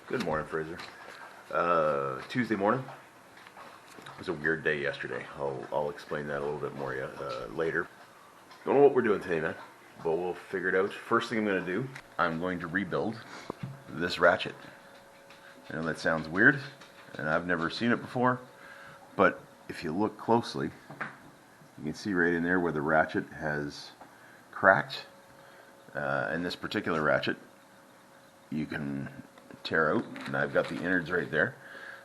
Good morning, Fraser. Tuesday morning. It was a weird day yesterday. I'll explain that a little bit more later. Don't know what we're doing today, man, but we'll figure it out. First thing I'm going to do, I'm going to rebuild this ratchet. I know that sounds weird, and I've never seen it before, but if you look closely, you can see right in there where the ratchet has cracked. And this particular ratchet, you can tear out, and I've got the innards right there.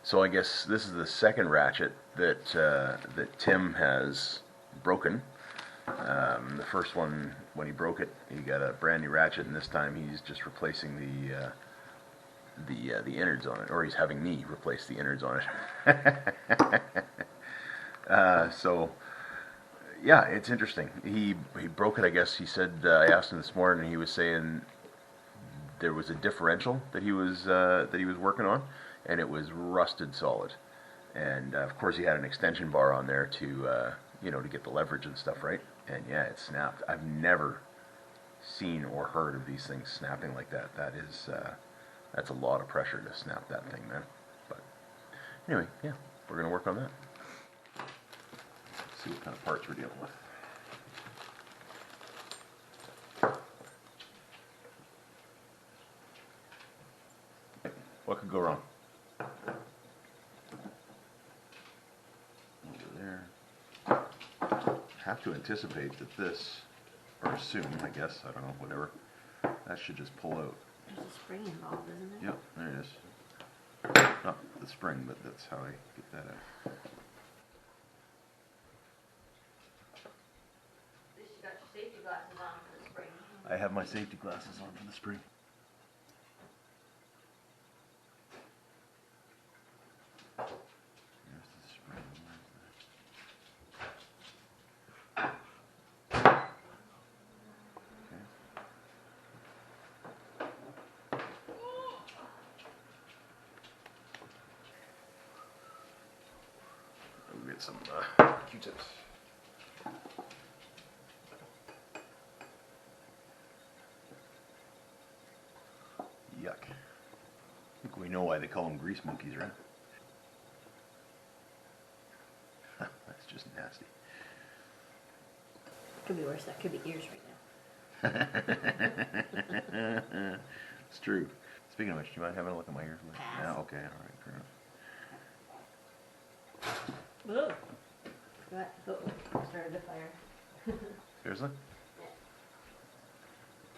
So I guess this is the second ratchet that that Tim has broken. The first one, when he broke it, he got a brand new ratchet, and this time he's just replacing the innards on it, or he's having me replace the innards on it. So yeah, it's interesting. He broke it. I guess he said, I asked him this morning, and he was saying there was a differential that he was working on, and it was rusted solid. And of course, he had an extension bar on there to to get the leverage and stuff, right? And yeah, it snapped. I've never seen or heard of these things snapping like that. That's a lot of pressure to snap that thing, man. But anyway, yeah, we're gonna work on that. See what kind of parts we're dealing with. What could go wrong? Over there. Have to anticipate that this, or assume, I guess, I don't know, whatever, that should just pull out. There's a spring involved, isn't it? Yep, there it is. Not the spring, but that's how I get that out. At least you got your safety glasses on for the spring. I have my safety glasses on for the spring. There's the spring. We'll get some Q-tips. Yuck. I think we know why they call them grease monkeys, right? That's just nasty. Could be worse. That could be ears right now. It's true. Speaking of which, do you mind having a look at my ears? Pass. Yeah, okay, alright, fair enough. Whoa. Forgot. Started a fire. Seriously? Yeah.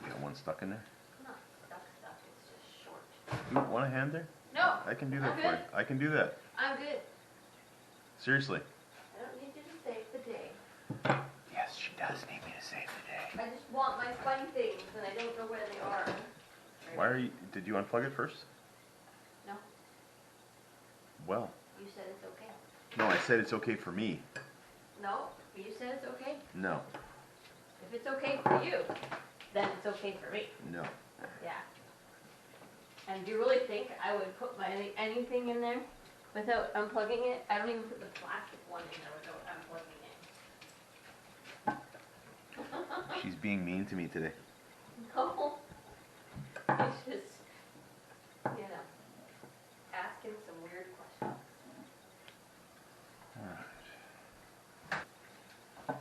You got one stuck in there? Not stuck. It's just short. You want a hand there? No. I can do that I'm for good. you. I can do that. I'm good. Seriously. I don't need you to save the day. Yes, she does need me to save the day. I just want my fun things, and I don't know where they are. Why are you, did you unplug it first? No. Well. You said it's okay. No, I said it's okay for me. No. You said it's okay. No. If it's okay for you, then it's okay for me. No. Yeah. And do you really think I would put anything in there without unplugging it? I don't even put the plastic one in there without unplugging it. She's being mean to me today. No. It's just, asking some weird questions. Alright. That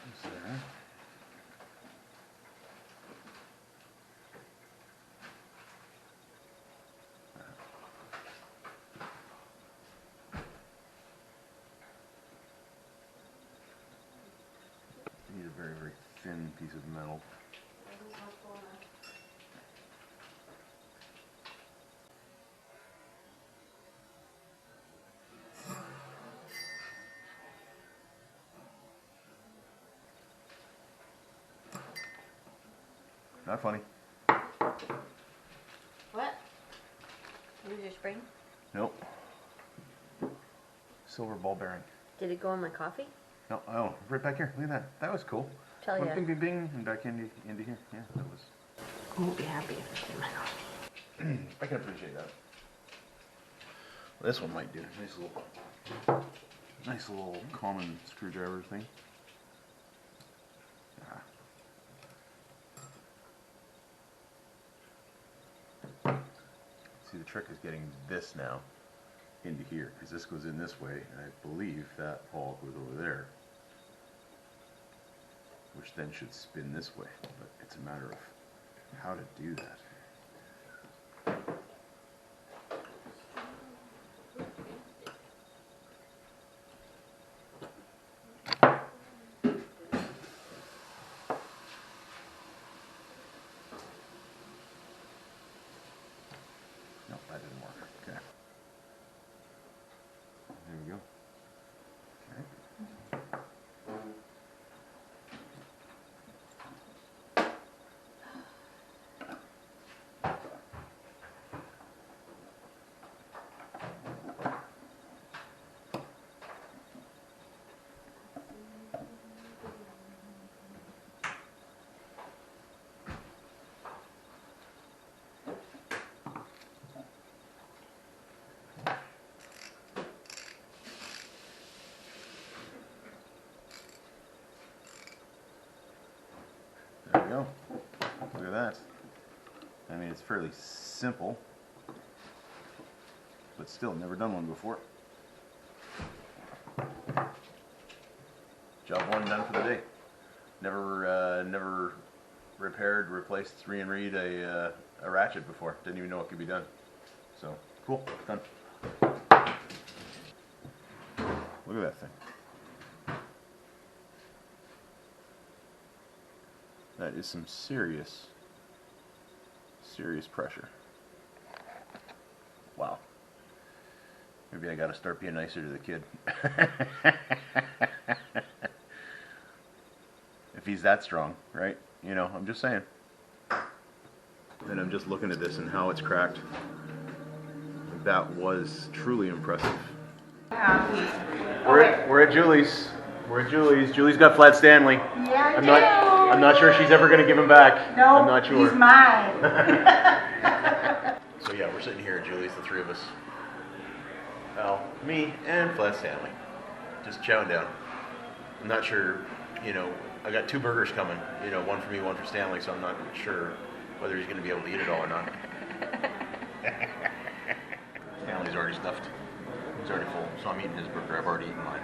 was there. Need a very, very thin piece of metal. Not funny. What? Use your spring? Nope. Silver ball bearing. Did it go in my coffee? No, oh, right back here. Look at that. That was cool. Tell Went ya. bing, bing, bing, and back into here. Yeah, that was. I won't be happy if it's in my coffee. I can appreciate that. This one might do. Nice little common screwdriver thing. See, the trick is getting this now into here, because this goes in this way, and I believe that ball goes over there, which then should spin this way, but it's a matter of how to do that. Nope, that didn't work. Okay. There we go. Okay. There we go. Look at that. I mean, it's fairly simple, but still, never done one before. Job one done for the day. Never repaired, replaced, re-and-read a ratchet before. Didn't even know it could be done. So, cool, done. Look at that thing. That is some serious pressure. Wow. Maybe I gotta start being nicer to the kid. If he's that strong, right? You know, I'm just saying. And I'm just looking at this and how it's cracked. That was truly impressive. We're at Julie's. We're at Julie's. Julie's got Flat Stanley. Yeah, I'm not sure she's ever going to give him back. No, I'm not sure. He's mine. So yeah, we're sitting here at Julie's, the three of us. Well, me and Flat Stanley. Just chowing down. I'm not sure, you know, I got 2 burgers coming. You know, one for me, one for Stanley, so I'm not sure whether he's going to be able to eat it all or not. Stanley's already stuffed. He's already full, so I'm eating his burger. I've already eaten mine.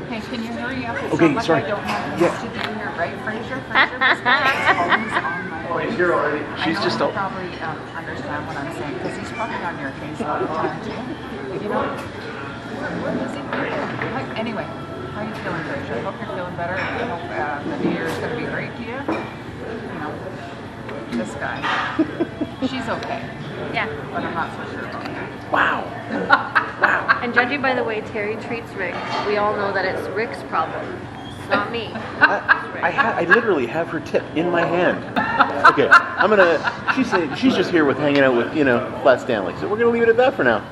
Hey, can you hurry up? It's Okay, not like sorry. I don't have much to do here, right, Fraser? Fraser, this guy is always on my Oh, he's here already. She's just I know you probably understand what I'm saying, because he's probably on your case all the time, too. You know? Where is he? Anyway, how are you feeling, Fraser? I hope you're feeling better. I hope the new year is going to be great to you. You know, this guy. She's okay, Yeah. but I'm not so sure about that. Wow. And judging by the way Terry treats Rick, we all know that it's Rick's problem. It's not me. I literally have her tip in my hand. Okay, she's just here with hanging out with, you know, Flat Stanley. So we're gonna leave it at that for now.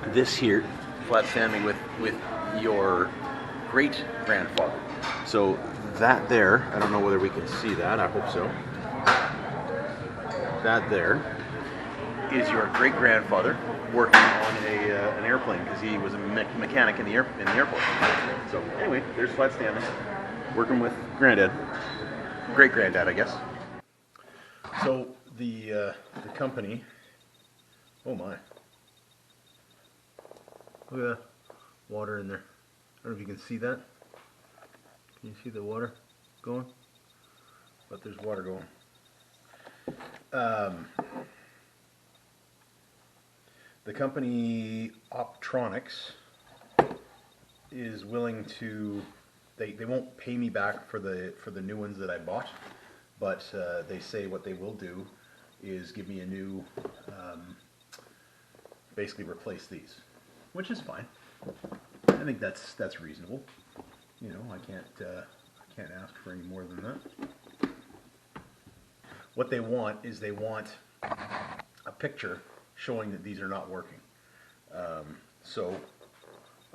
This here, Flat Stanley with your great grandfather. So that there, I don't know whether we can see that. I hope so. That there is your great grandfather working on an airplane because he was a mechanic in the airport. So anyway, there's Flat Stanley working with Granddad, great Granddad, I guess. So the company. Oh my! Look at that water in there. I don't know if you can see that. Can you see the water going? But there's water going. The company Optronics is willing to. They won't pay me back for the new ones that I bought, but they say what they will do is give me a new, basically replace these, which is fine. I think that's reasonable. You know, I can't ask for any more than that. What they want is they want a picture showing that these are not working. So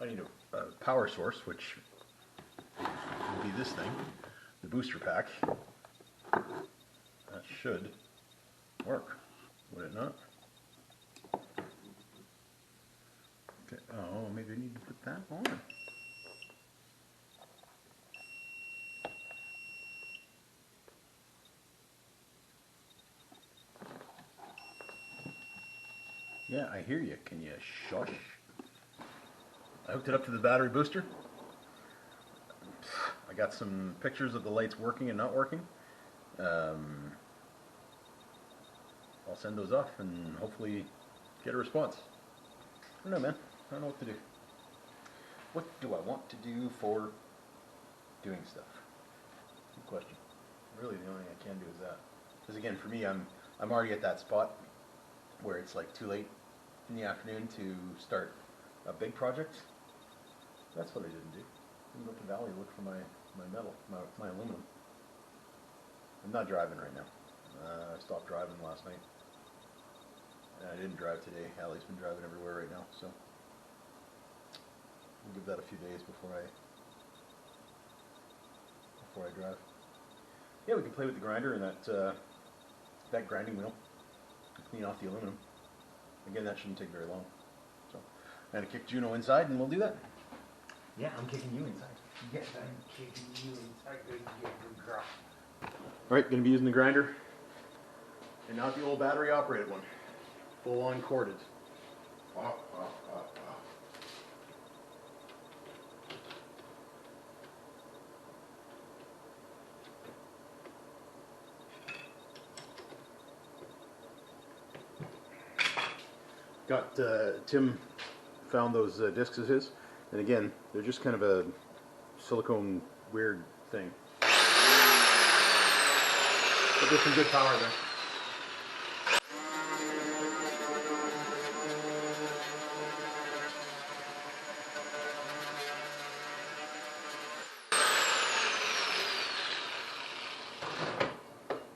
I need a power source, which will be this thing, the booster pack. That should work, would it not? Okay. Oh, maybe I need to put that on. Yeah, I hear you. Can you shush? I hooked it up to the battery booster. I got some pictures of the lights working and not working. I'll send those off and hopefully get a response. I don't know, man. I don't know what to do. What do I want to do for doing stuff? Good question. Really, the only thing I can do is that. Because again, for me, I'm already at that spot where it's like too late in the afternoon to start a big project. That's what I didn't do. I didn't go to Valley to look for my metal, my aluminum. I'm not driving right now. I stopped driving last night. And I didn't drive today. Allie's been driving everywhere right now, so we'll give that a few days before I drive. Yeah, we can play with the grinder and that grinding wheel to clean off the aluminum. Again, that shouldn't take very long. So I'm gonna kick Juno inside and we'll do that. Yeah, I'm kicking you inside. Yes, I'm kicking you inside. Good girl. Alright, gonna be using the grinder. And not the old battery operated one. Full on corded. Got Tim found those discs of his, and again, they're just kind of a silicone weird thing. But there's some good power there.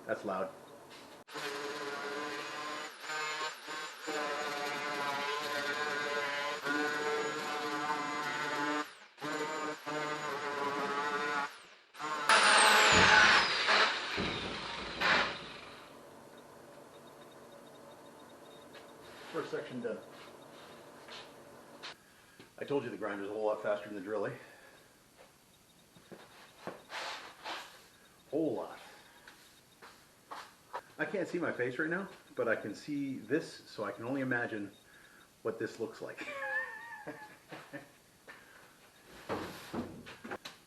That's loud. First section done. I told you the grinder's a whole lot faster than the drill, eh? Whole lot. I can't see my face right now, but I can see this, so I can only imagine what this looks like.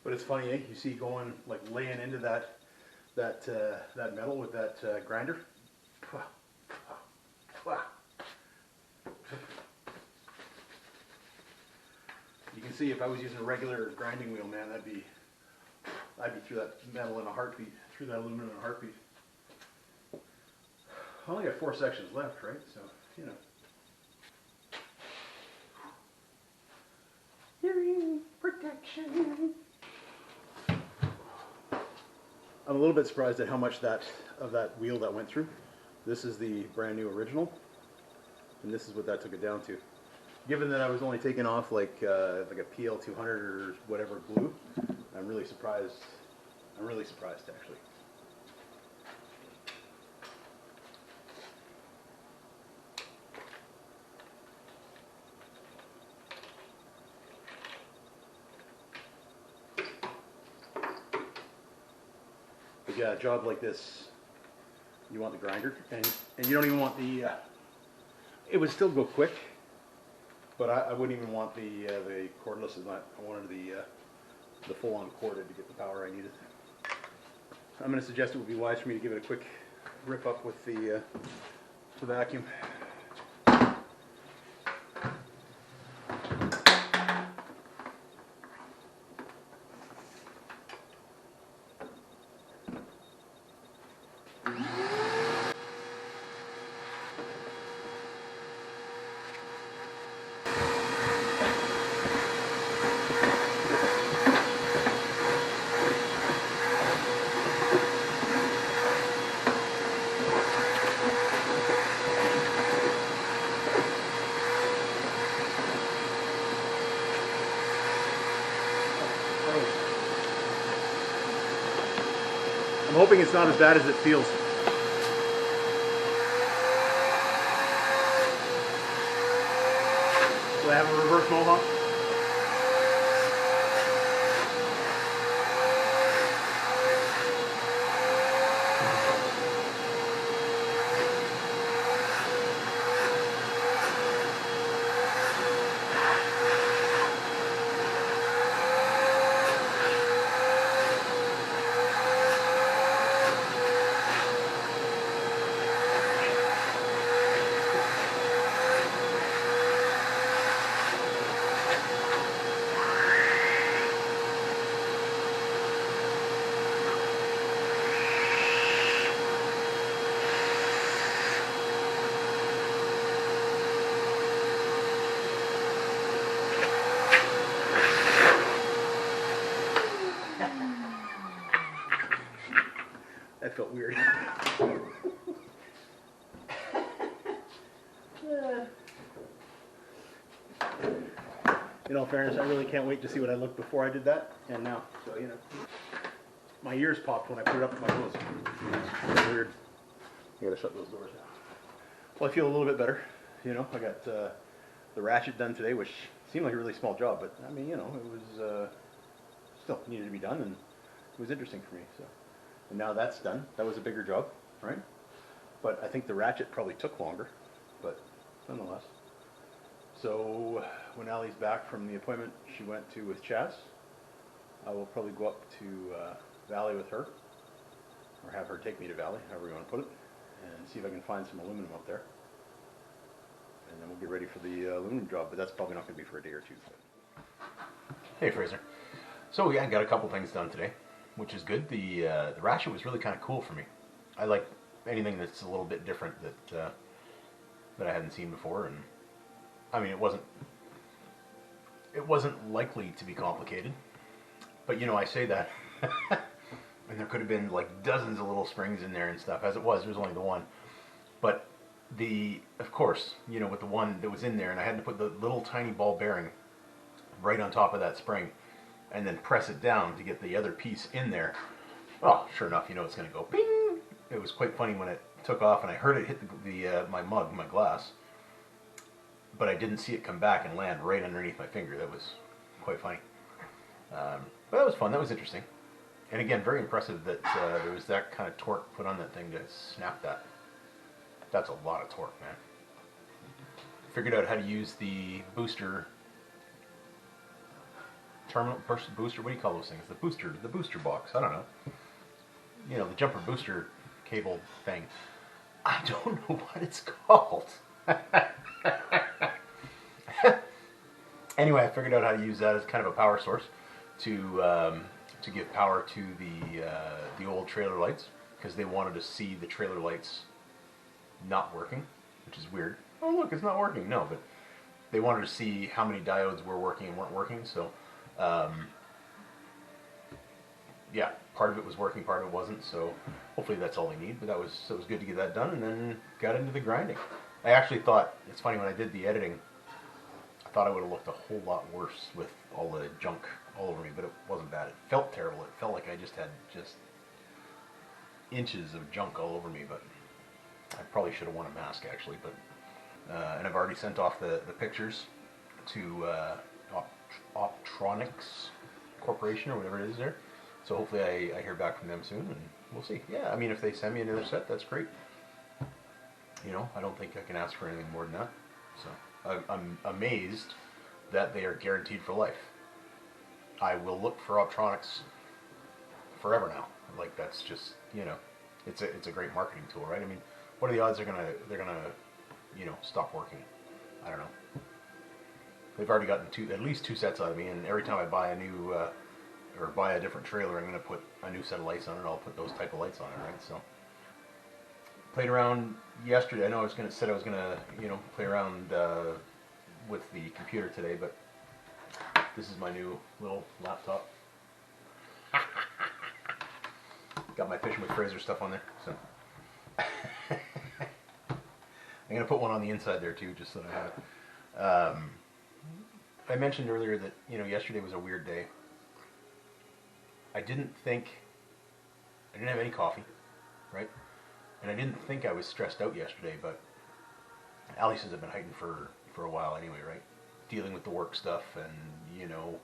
But it's funny, eh? You see going, like laying into that metal with that grinder. You can see if I was using a regular grinding wheel, man, I'd be through that metal in a heartbeat, through that aluminum in a heartbeat. I only got 4 sections left, right? So, you know. Hearing protection. I'm a little bit surprised at how much of that wheel that went through. This is the brand new original, and this is what that took it down to. Given that I was only taking off like a PL 200 or whatever glue, I'm really surprised. I'm really surprised actually. But yeah, a job like this, you want the grinder, and you don't even want the. It would still go quick, but I wouldn't even want the cordless. I wanted the full-on corded to get the power I needed. I'm going to suggest it would be wise for me to give it a quick rip up with the vacuum. I'm hoping it's not as bad as it feels. Do I have a reverse mohawk? That felt weird. In all fairness, I really can't wait to see what I looked before I did that, and now. So, you know, my ears popped when I put it up to my nose. It's weird. You gotta shut those doors now. Well, I feel a little bit better. You know, I got the ratchet done today, which seemed like a really small job, but I mean, you know, it was still needed to be done, and it was interesting for me. So, and now that's done. That was a bigger job, right? But I think the ratchet probably took longer, but nonetheless. So when Allie's back from the appointment she went to with Chaz, I will probably go up to Valley with her, or have her take me to Valley, however you want to put it, and see if I can find some aluminum up there. And then we'll get ready for the aluminum job, but that's probably not going to be for a day or two. Hey Fraser. So yeah, I got a couple things done today, which is good. The ratchet was really kind of cool for me. I like anything that's a little bit different that I hadn't seen before, and I mean, it wasn't likely to be complicated, but you know, I say that, and there could have been like dozens of little springs in there and stuff. As it was, there was only the one, but of course, you know, with the one that was in there, and I had to put the little tiny ball bearing right on top of that spring, and then press it down to get the other piece in there. Oh, sure enough, you know, it's going to go ping. It was quite funny when it took off, and I heard it hit my glass. But I didn't see it come back and land right underneath my finger. That was quite funny. But that was fun. That was interesting. And again, very impressive that there was that kind of torque put on that thing to snap that. That's a lot of torque, man. Figured out how to use the booster terminal, booster, what do you call those things? The booster box. I don't know. You know, the jumper booster cable thing. I don't know what it's called. Anyway, I figured out how to use that as kind of a power source to give power to the old trailer lights, because they wanted to see the trailer lights not working, which is weird. Oh look, it's not working. No, but they wanted to see how many diodes were working and weren't working. So yeah, part of it was working, part of it wasn't. So hopefully that's all they need. But it was good to get that done, and then got into the grinding. I actually thought, it's funny, when I did the editing, I thought I would have looked a whole lot worse with all the junk all over me, but it wasn't bad. It felt terrible. It felt like I just had inches of junk all over me, but I probably should have worn a mask actually. But and I've already sent off the pictures to Optronics Corporation or whatever it is there. So hopefully I hear back from them soon, and we'll see. Yeah, I mean, if they send me another set, that's great. You know, I don't think I can ask for anything more than that. So I'm amazed that they are guaranteed for life. I will look for Optronics forever now. Like, that's just, you know, it's a great marketing tool, right? I mean, what are the odds they're gonna you know, stop working? I don't know. They've already gotten at least two sets out of me, and every time I buy a new or buy a different trailer, I'm gonna put a new set of lights on it. I'll put those type of lights on it, right? So played around yesterday. I know I was gonna you know, play around with the computer today, but this is my new little laptop. Got my Fishing with Fraser stuff on there, so I'm gonna put one on the inside there too, just so that I have it. I mentioned earlier that, you know, yesterday was a weird day. I didn't have any coffee, right? And I didn't think I was stressed out yesterday, but Allie says I've been hiking for a while anyway, right? Dealing with the work stuff, and, you know,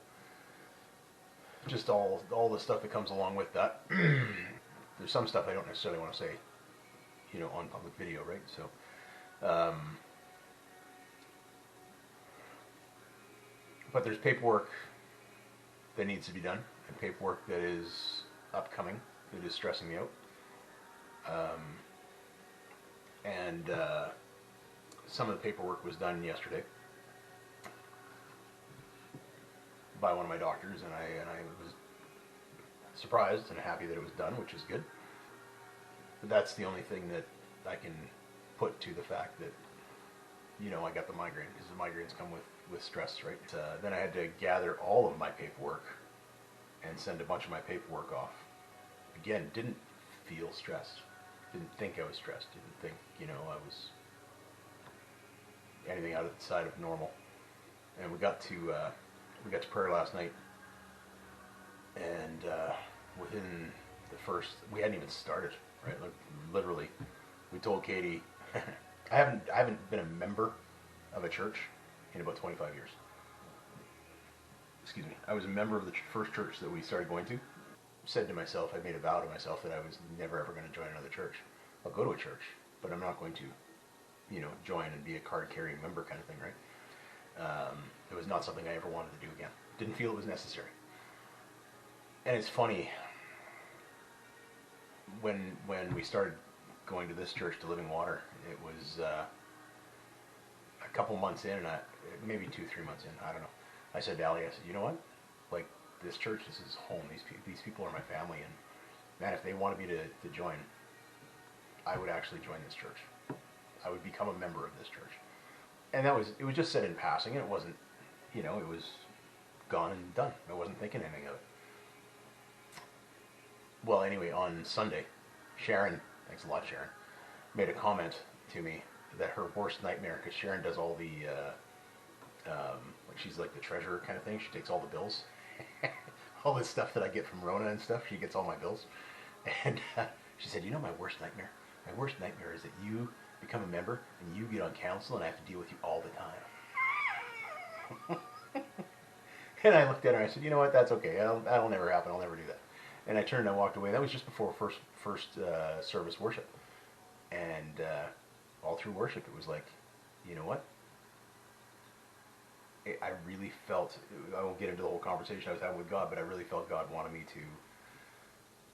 just all the stuff that comes along with that. There's some stuff I don't necessarily want to say, you know, on public video, right? So but there's paperwork that needs to be done, and paperwork that is upcoming that is stressing me out. And some of the paperwork was done yesterday by one of my doctors, and I was surprised and happy that it was done, which is good. But that's the only thing that I can put to the fact that, you know, I got the migraine, because the migraines come with stress, right? Then I had to gather all of my paperwork and send a bunch of my paperwork off. Again, didn't feel stressed. Didn't think I was stressed. Didn't think, I was anything outside of normal. And we got to prayer last night, and within the first, we hadn't even started, right? Like literally, we told Katie, I haven't been a member of a church in about 25 years. Excuse me. I was a member of the first church that we started going to. Said to myself, I made a vow to myself that I was never ever going to join another church. I'll go to a church, but I'm not going to, join and be a card-carrying member kind of thing, right? It was not something I ever wanted to do again. Didn't feel it was necessary. And it's funny, when we started going to this church, to Living Water, it was a couple months in, and maybe 2-3 months in, I don't know. I said to Ali, I said, you know what? Like, this church, this is home. These people are my family, and man, if they wanted me to join, I would actually join this church. I would become a member of this church. And it was just said in passing, and it wasn't, it was gone and done. I wasn't thinking anything of it. Well, anyway, on Sunday, Sharon, thanks a lot, Sharon, made a comment to me that her worst nightmare, because Sharon does all the, like she's like the treasurer kind of thing. She takes all the bills. All this stuff that I get from Rona and stuff, she gets all my bills. And she said, my worst nightmare? My worst nightmare is that you become a member and you get on council and I have to deal with you all the time. And I looked at her and I said, you know what, that's okay. That'll never happen. I'll never do that. And I turned and I walked away. That was just before first service worship. And all through worship, it was like, you know what? I really felt, I won't get into the whole conversation I was having with God, but I really felt God wanted me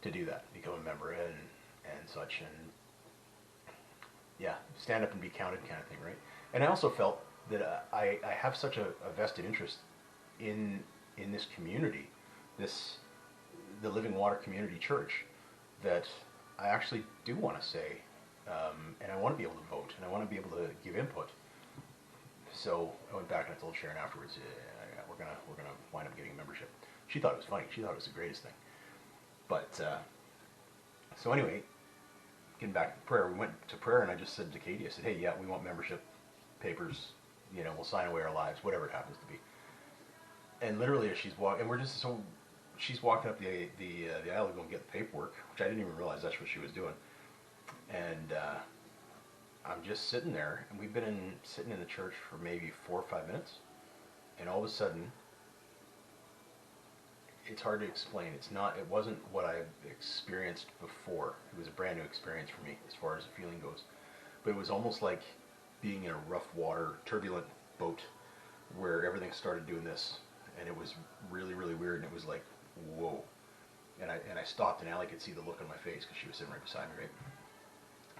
to do that, become a member and such, and yeah, stand up and be counted kind of thing, right? And I also felt that I have such a vested interest in this community, the Living Water Community Church, that I actually do want to say, and I want to be able to vote, and I want to be able to give input. So I went back and I told Sharon afterwards, we're gonna wind up getting a membership. She thought it was funny. She thought it was the greatest thing. But so anyway, getting back to prayer, we went to prayer, and I just said to Katie, I said, hey, yeah, we want membership papers. We'll sign away our lives, whatever it happens to be. And literally, as she's walking, and she's walking up the aisle to go and get the paperwork, which I didn't even realize that's what she was doing. And I'm just sitting there, and we've been sitting in the church for maybe 4 or 5 minutes, and all of a sudden, it's hard to explain. It wasn't what I've experienced before. It was a brand new experience for me as far as the feeling goes. But it was almost like being in a rough water, turbulent boat where everything started doing this, and it was really, really weird, and it was like, whoa. And I stopped, and Allie could see the look on my face because she was sitting right beside me, right?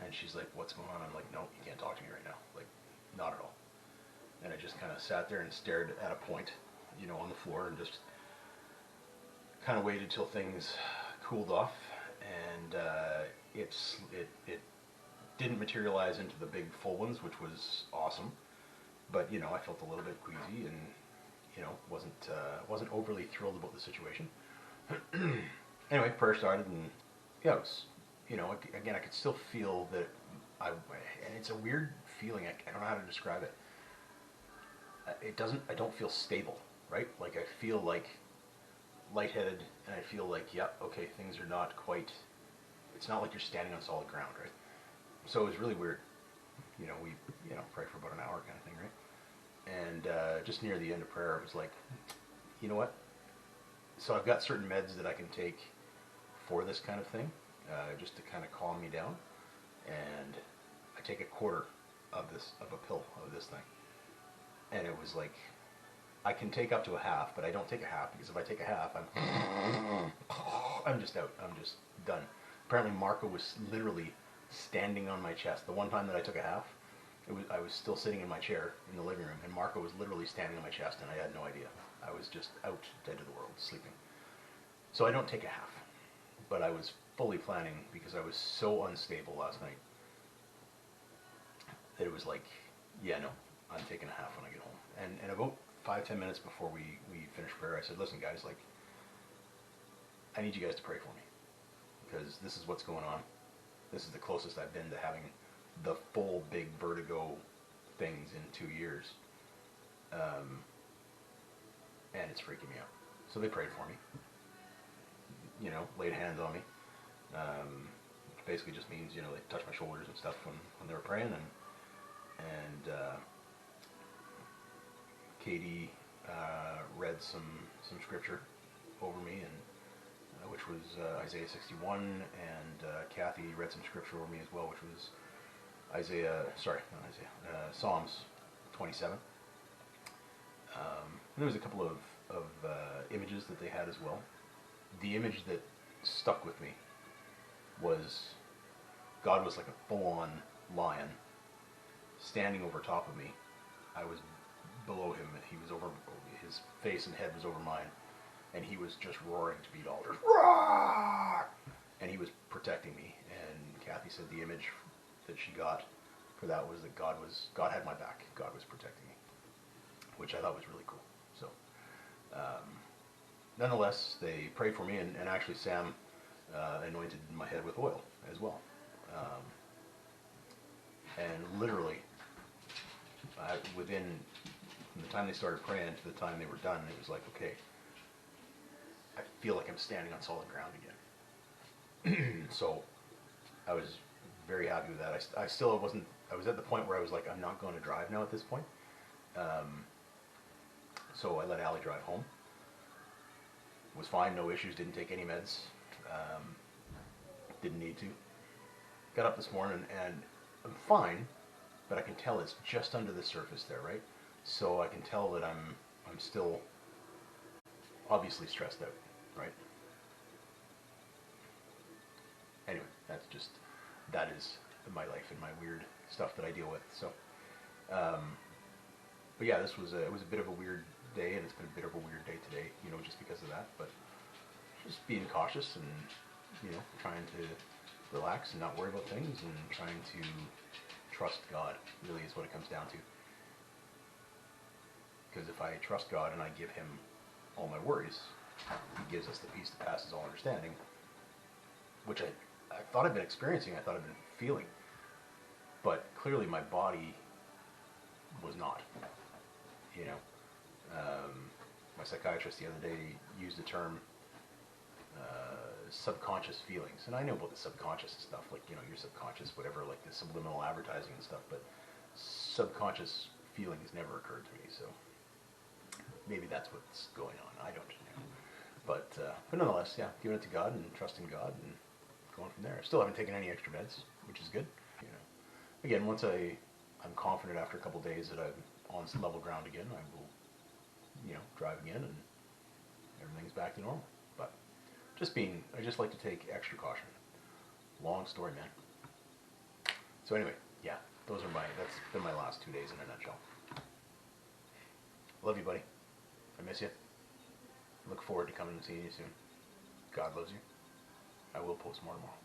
And she's like, what's going on? I'm like, no, you can't talk to me right now. Like, not at all. And I just kind of sat there and stared at a point, on the floor, and just kind of waited till things cooled off. And it didn't materialize into the big full ones, which was awesome. But, I felt a little bit queasy and, wasn't overly thrilled about the situation. Anyway, prayer started, and yeah, it was, again, I could still feel that and it's a weird feeling. I don't know how to describe it. I don't feel stable, right? Like I feel like lightheaded, and I feel like, yeah, okay, things are not quite, it's not like you're standing on solid ground, right? So it was really weird. We, prayed for about an hour kind of thing, right? And just near the end of prayer, it was like, you know what? So I've got certain meds that I can take for this kind of thing, just to kind of calm me down. And I take a quarter of a pill of this thing. And it was like, I can take up to a half, but I don't take a half, because if I take a half, I'm just out. I'm just done. Apparently Marco was literally standing on my chest. The one time that I took a half, I was still sitting in my chair in the living room, and Marco was literally standing on my chest, and I had no idea. I was just out, dead to the world, sleeping. So I don't take a half, but I was fully planning, because I was so unstable last night, that it was like, yeah, no, I'm taking a half when I get home. And about 5-10 minutes before we finished prayer, I said, listen guys, like, I need you guys to pray for me, because this is what's going on. This is the closest I've been to having the full big vertigo things in 2 years. And it's freaking me out. So they prayed for me. You know, laid hands on me. Which basically just means, you know, they touched my shoulders and stuff when they were praying. And Katie read some scripture over me, and which was Isaiah 61, and Kathy read some scripture over me as well, which was Psalms 27. And there was a couple of images that they had as well. The image that stuck with me was God was like a full-on lion standing over top of me. I was below him, and he was over, his face and head was over mine, and he was just roaring to beat alders. Roar! And he was protecting me. And Kathy said the image that she got for that was that God had my back. God was protecting me, which I thought was really cool. So, nonetheless, they prayed for me, and actually Sam anointed my head with oil as well. And literally, within from the time they started praying to the time they were done, it was like, okay, I feel like I'm standing on solid ground again. So I was very happy with that. I still wasn't, I was at the point where I was like, I'm not going to drive now at this point. So I let Allie drive home. Was fine, no issues, didn't take any meds. Didn't need to. Got up this morning and I'm fine, but I can tell it's just under the surface there, right? So I can tell that I'm still obviously stressed out, right? Anyway, that is my life and my weird stuff that I deal with. So, but yeah, it was a bit of a weird day, and it's been a bit of a weird day today, you know, just because of that. But just being cautious and, you know, trying to relax and not worry about things, and trying to trust God, really is what it comes down to. Because if I trust God and I give him all my worries, he gives us the peace that passes all understanding, which I thought I'd been experiencing, I thought I'd been feeling, but clearly my body was not, you know. My psychiatrist the other day used the term subconscious feelings, and I know about the subconscious stuff, like, you know, your subconscious, whatever, like the subliminal advertising and stuff, but subconscious feelings never occurred to me, so maybe that's what's going on, I don't know. But nonetheless, yeah, giving it to God and trusting God and going from there. I still haven't taken any extra meds, which is good. You know, again, once I'm confident after a couple of days that I'm on level ground again, I will, you know, drive again and everything's back to normal. But I just like to take extra caution. Long story, man. So anyway, yeah, that's been my last 2 days in a nutshell. Love you, buddy. I miss you. Look forward to coming and seeing you soon. God loves you. I will post more tomorrow.